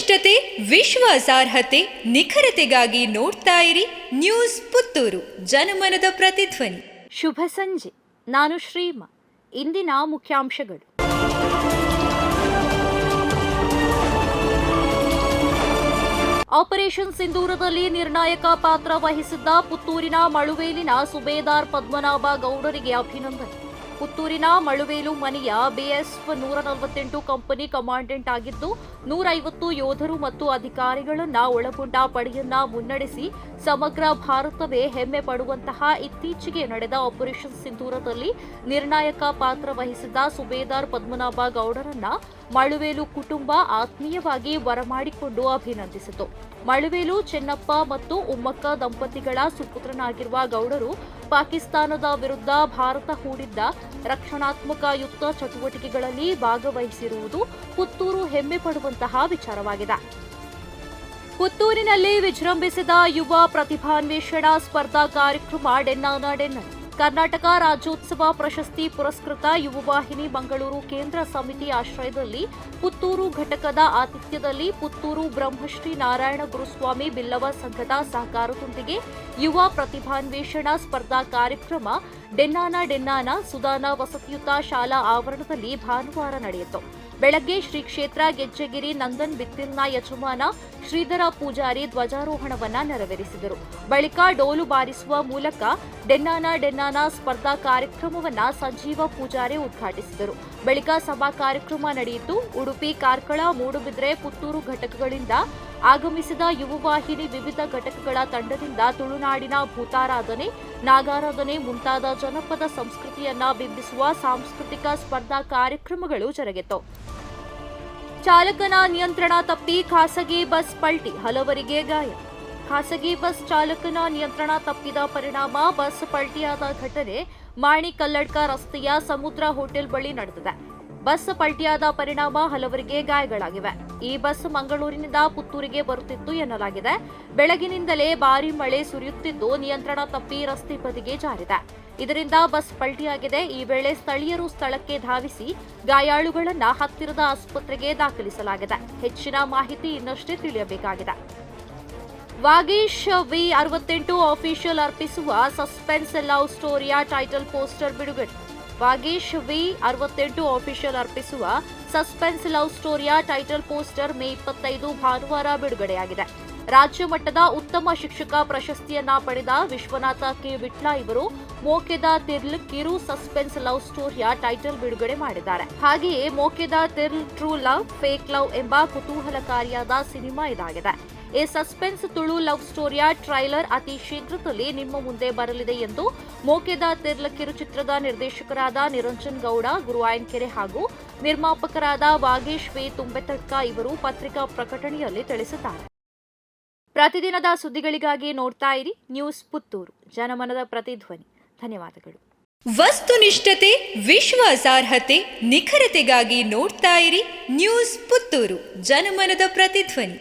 ವಸ್ತುನಿಷ್ಠತೆ, ವಿಶ್ವಾಸಾರ್ಹತೆ, ನಿಖರತೆಗಾಗಿ ನೋಡ್ತಾ ಇರಿ ನ್ಯೂಸ್ ಪುತ್ತೂರು, ಜನಮನದ ಪ್ರತಿಧ್ವನಿ. ಶುಭ ಸಂಜೆ. ನಾನು ಶ್ರೀಮಾ. ಇಂದಿನ ಮುಖ್ಯಾಂಶಗಳು. ಆಪರೇಷನ್ ಸಿಂಧೂರದಲ್ಲಿ ನಿರ್ಣಾಯಕ ಪಾತ್ರ ವಹಿಸಿದ್ದ ಪುತ್ತೂರಿನ ಮಳುವೇಲಿನ ಸುಬೇದಾರ್ ಪದ್ಮನಾಭ ಗೌಡರಿಗೆ ಅಭಿನಂದನೆ. ಪುತ್ತೂರಿನ ಮಳುವೇಲು ಮನೆಯ ಬಿಎಸ್ಎಫ್ 148 ಕಂಪನಿ ಕಮಾಂಡೆಂಟ್ ಆಗಿದ್ದು 150 ಯೋಧರು ಮತ್ತು ಅಧಿಕಾರಿಗಳನ್ನ ಒಳಗೊಂಡ ಪಡೆಯನ್ನ ಮುನ್ನಡೆಸಿ ಸಮಗ್ರ ಭಾರತವೇ ಹೆಮ್ಮೆ ಪಡುವಂತಹ ಇತ್ತೀಚೆಗೆ ನಡೆದ ಆಪರೇಷನ್ ಸಿಂಧೂರದಲ್ಲಿ ನಿರ್ಣಾಯಕ ಪಾತ್ರ ವಹಿಸಿದ್ದ ಸುಬೇದಾರ್ ಪದ್ಮನಾಭ ಗೌಡರನ್ನ ಮಳುವೇಲು ಕುಟುಂಬ ಆತ್ಮೀಯವಾಗಿ ಬರಮಾಡಿಕೊಂಡು ಅಭಿನಂದಿಸಿತು. ಮಳುವೇಲು ಚೆನ್ನಪ್ಪ ಮತ್ತು ಉಮ್ಮಕ್ಕ ದಂಪತಿಗಳ ಸುಪುತ್ರನಾಗಿರುವ ಗೌಡರು ಪಾಕಿಸ್ತಾನದ ವಿರುದ್ಧ ಭಾರತ ಹೂಡಿದ್ದ ರಕ್ಷಣಾತ್ಮಕ ಯುದ್ಧ ಚಟುವಟಿಕೆಗಳಲ್ಲಿ ಭಾಗವಹಿಸಿರುವುದು ಪುತ್ತೂರು ಹೆಮ್ಮೆ ಪಡುವಂತಹ ವಿಚಾರವಾಗಿದೆ. ಪುತ್ತೂರಿನಲ್ಲಿ ವಿಜೃಂಭಿಸಿದ ಯುವ ಪ್ರತಿಭಾನ್ವೇಷಣಾ ಸ್ಪರ್ಧಾ ಕಾರ್ಯಕ್ರಮ ಡೆನ್ನಾನ ಡೆನ್ನನ್. ಕರ್ನಾಟಕ ರಾಜ್ಯೋತ್ಸವ ಪ್ರಶಸ್ತಿ ಪುರಸ್ಕೃತ ಯುವವಾಹಿನಿ ಮಂಗಳೂರು ಕೇಂದ್ರ ಸಮಿತಿ ಆಶ್ರಯದಲ್ಲಿ ಪುತ್ತೂರು ಘಟಕದ ಆತಿಥ್ಯದಲ್ಲಿ ಪುತ್ತೂರು ಬ್ರಹ್ಮಶ್ರೀ ನಾರಾಯಣ ಗುರುಸ್ವಾಮಿ ಬಿಲ್ಲವ ಸಂಘದ ಸಹಕಾರದೊಂದಿಗೆ ಯುವ ಪ್ರತಿಭಾನ್ವೇಷಣಾ ಸ್ಪರ್ಧಾ ಕಾರ್ಯಕ್ರಮ ಡೆನ್ನಾನ ಸುಧಾನ ವಸತಿಯುತ ಶಾಲಾ ಆವರಣದಲ್ಲಿ ಭಾನುವಾರ ನಡೆಯಿತು. ಬೆಳಗ್ಗೆ ಶ್ರೀ ಕ್ಷೇತ್ರ ಗೆಜ್ಜೆಗಿರಿ ನಂದನ್ ಬಿತ್ತಿಲ್ನ ಯಜಮಾನ ಶ್ರೀಧರ ಪೂಜಾರಿ ಧ್ವಜಾರೋಹಣವನ್ನ ನೆರವೇರಿಸಿದರು. ಬಳಿಕ ಡೋಲು ಬಾರಿಸುವ ಮೂಲಕ ಡೆನ್ನಾನ ಸ್ಪರ್ಧಾ ಕಾರ್ಯಕ್ರಮವನ್ನ ಸಂಜೀವ ಪೂಜಾರಿ ಉದ್ಘಾಟಿಸಿದರು. ಬಳಿಕ ಸಭಾ ಕಾರ್ಯಕ್ರಮ ನಡೆಯಿತು. ಉಡುಪಿ, ಕಾರ್ಕಳ, ಮೂಡುಬಿದ್ರೆ, ಪುತ್ತೂರು ಘಟಕಗಳಿಂದ ಆಗಮಿಸಿದ ಯುವವಾಹಿನಿ ವಿವಿಧ ಘಟಕಗಳ ತಂಡದಿಂದ ತುಳುನಾಡಿನ ಭೂತಾರಾಧನೆ, ನಾಗಾರಾಧನೆ ಮುಂತಾದ ಜನಪದ ಸಂಸ್ಕೃತಿಯನ್ನ ಬಿಂಬಿಸುವ ಸಾಂಸ್ಕೃತಿಕ ಸ್ಪರ್ಧಾ ಕಾರ್ಯಕ್ರಮಗಳು ಜರುಗಿತು. ಚಾಲಕನ ನಿಯಂತ್ರಣ ತಪ್ಪಿ ಖಾಸಗಿ ಬಸ್ ಪಲ್ಟಿ, ಹಲವರಿಗೆ ಗಾಯ. ಖಾಸಗಿ ಬಸ್ ಚಾಲಕನ ನಿಯಂತ್ರಣ ತಪ್ಪಿದ ಪರಿಣಾಮ ಬಸ್ ಪಲ್ಟಿಯಾದ ಘಟನೆ ಮಾಣಿ ಕಲ್ಲಡ್ಕ ರಸ್ತೆಯ ಸಮುದ್ರ ಹೋಟೆಲ್ ಬಳಿ ನಡೆದಿದೆ. ಬಸ್ ಪಲ್ಟಿಯಾದ ಪರಿಣಾಮ ಹಲವರಿಗೆ ಗಾಯಗಳಾಗಿವೆ. ಈ ಬಸ್ ಮಂಗಳೂರಿನಿಂದ ಪುತ್ತೂರಿಗೆ ಬರುತ್ತಿತ್ತು ಎನ್ನಲಾಗಿದೆ. ಬೆಳಗಿನಿಂದಲೇ ಭಾರೀ ಮಳೆ ಸುರಿಯುತ್ತಿದ್ದು ನಿಯಂತ್ರಣ ತಪ್ಪಿ ರಸ್ತೆ ಬದಿಗೆ ಜಾರಿದೆ. ಇದರಿಂದ ಬಸ್ ಪಲ್ಟಿಯಾಗಿದೆ. ಈ ವೇಳೆ ಸ್ಥಳೀಯರು ಸ್ಥಳಕ್ಕೆ ಧಾವಿಸಿ ಗಾಯಾಳುಗಳನ್ನ ಹತ್ತಿರದ ಆಸ್ಪತ್ರೆಗೆ ದಾಖಲಿಸಲಾಗಿದೆ. ಹೆಚ್ಚಿನ ಮಾಹಿತಿ ಇನ್ನಷ್ಟೇ ತಿಳಿಯಬೇಕಾಗಿದೆ. ವಾಗೀಶ್ ವಿ 68 ಆಫಿಷಿಯಲ್ ಅರ್ಪಿಸುವ ಸಸ್ಪೆನ್ಸ್ ಲವ್ ಸ್ಟೋರಿಯ ಟೈಟಲ್ ಪೋಸ್ಟರ್ ಬಿಡುಗಡೆ. ವಾಗೀಶ್ ವಿ 68 ಆಫಿಷಿಯಲ್ ಅರ್ಪಿಸುವ ಸಸ್ಪೆನ್ಸ್ ಲವ್ ಸ್ಟೋರಿಯ ಟೈಟಲ್ ಪೋಸ್ಟರ್ ಮೇ 25 ಭಾನುವಾರ ಬಿಡುಗಡೆಯಾಗಿದೆ. ರಾಜ್ಯ ಮಟ್ಟದ ಉತ್ತಮ ಶಿಕ್ಷಕ ಪ್ರಶಸ್ತಿಯನ್ನ ಪಡೆದ ವಿಶ್ವನಾಥ ಕೆ ವಿಟ್ಲ ಇವರು ಮೋಕೆದ ತಿರ್ಲ್ ಕಿರು ಸಸ್ಪೆನ್ಸ್ ಲವ್ ಸ್ಟೋರಿಯ ಟೈಟಲ್ ಬಿಡುಗಡೆ ಮಾಡಿದ್ದಾರೆ. ಹಾಗೆಯೇ ಮೋಕೆದ ತಿರ್ಲ್ ಟ್ರೂ ಲವ್ ಫೇಕ್ ಲವ್ ಎಂಬ ಕುತೂಹಲಕಾರಿಯಾದ ಸಿನಿಮಾ ಇದಾಗಿದೆ. ಈ ಸಸ್ಪೆನ್ಸ್ ತುಳು ಲವ್ ಸ್ಟೋರಿಯ ಟ್ರೈಲರ್ ಅತಿ ಶೀಘ್ರದಲ್ಲಿ ನಿಮ್ಮ ಮುಂದೆ ಬರಲಿದೆ ಎಂದು ಮೋಕೆದ ತಿರ್ಲ್ ಕಿರುಚಿತ್ರದ ನಿರ್ದೇಶಕರಾದ ನಿರಂಜನ್ ಗೌಡ ಗುರುವಾಯನ್ಕೆರೆ ಹಾಗೂ ನಿರ್ಮಾಪಕರಾದ ವಾಗೀಶ್ ವಿ ತುಂಬೆತಡ್ಕ ಇವರು ಪತ್ರಿಕಾ ಪ್ರಕಟಣೆಯಲ್ಲಿ ತಿಳಿಸಿದ್ದಾರೆ. ಪ್ರತಿದಿನದ ಸುದ್ದಿಗಳಿಗಾಗಿ ನೋಡ್ತಾ ಇರಿ ನ್ಯೂಸ್ ಪುತ್ತೂರು, ಜನಮನದ ಪ್ರತಿಧ್ವನಿ. ಧನ್ಯವಾದಗಳು. ವಸ್ತುನಿಷ್ಠತೆ, ವಿಶ್ವಾಸಾರ್ಹತೆ, ನಿಖರತೆಗಾಗಿ ನೋಡ್ತಾ ಇರಿ ನ್ಯೂಸ್ ಪುತ್ತೂರು, ಜನಮನದ ಪ್ರತಿಧ್ವನಿ.